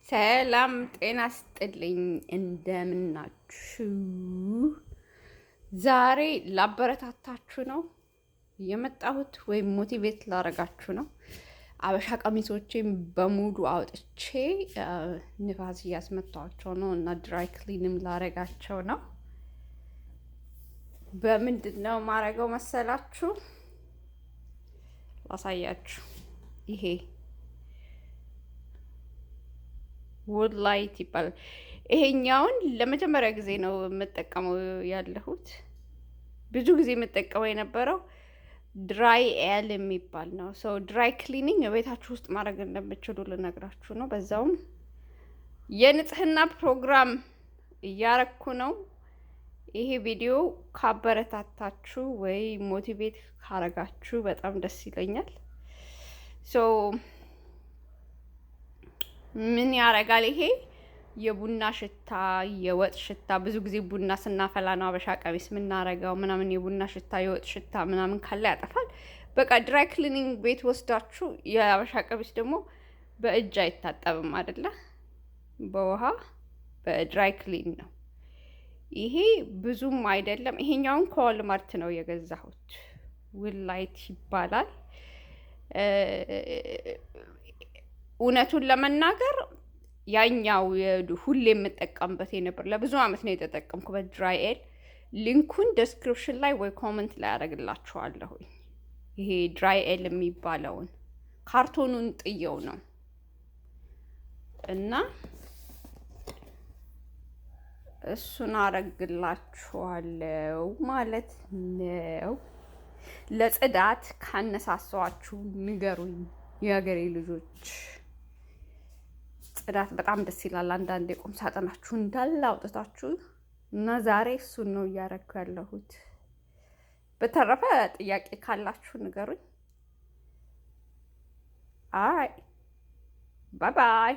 ሰላም ጤና ስጥልኝ። እንደምናችሁ። ዛሬ ላበረታታችሁ ነው የመጣሁት ወይም ሞቲቬት ላረጋችሁ ነው። አበሻ ቀሚሶቼን በሙሉ አውጥቼ ንፋስ እያስመታቸው ነው እና ድራይ ክሊንም ላረጋቸው ነው። በምንድን ነው ማረገው መሰላችሁ? ላሳያችሁ። ይሄ ውድ ላይት ይባላል። ይሄኛውን ለመጀመሪያ ጊዜ ነው የምጠቀመው ያለሁት። ብዙ ጊዜ የምጠቀመው የነበረው ድራይ ኤል የሚባል ነው። ሰው ድራይ ክሊኒንግ ቤታችሁ ውስጥ ማድረግ እንደምትችሉ ልነግራችሁ ነው። በዛውም የንጽህና ፕሮግራም እያረኩ ነው። ይሄ ቪዲዮ ካበረታታችሁ ወይ ሞቲቬት ካረጋችሁ በጣም ደስ ይለኛል። ሶ ምን ያረጋል? ይሄ የቡና ሽታ፣ የወጥ ሽታ፣ ብዙ ጊዜ ቡና ስናፈላ ነው አበሻ ቀሚስ የምናረገው ምናምን። የቡና ሽታ፣ የወጥ ሽታ ምናምን ካለ ያጠፋል። በቃ ድራይ ክሊኒንግ ቤት ወስዳችሁ፣ የአበሻ ቀሚስ ደግሞ በእጅ አይታጠብም አይደለ? በውሃ በድራይ ክሊን ነው። ይሄ ብዙም አይደለም። ይሄኛውን ከዋልማርት ነው የገዛሁት። ውድ ላይት ይባላል። እውነቱን ለመናገር ያኛው ሁሌ የምጠቀምበት የነበር ለብዙ አመት ነው የተጠቀምኩበት ድራይ ኤል። ሊንኩን ዲስክሪፕሽን ላይ ወይ ኮመንት ላይ አደርግላችኋለሁ። ይሄ ድራይ ኤል የሚባለውን ካርቶኑን ጥየው ነው እና እሱን አረግላችኋለሁ ማለት ነው። ለጽዳት ካነሳሳችሁ ንገሩኝ የሀገሬ ልጆች። ጽዳት በጣም ደስ ይላል። አንዳንዴ ቁም ሳጥናችሁ እንዳለ አውጥታችሁ እና ዛሬ እሱን ነው እያረኩ ያለሁት። በተረፈ ጥያቄ ካላችሁ ንገሩኝ። አይ ባይ ባይ።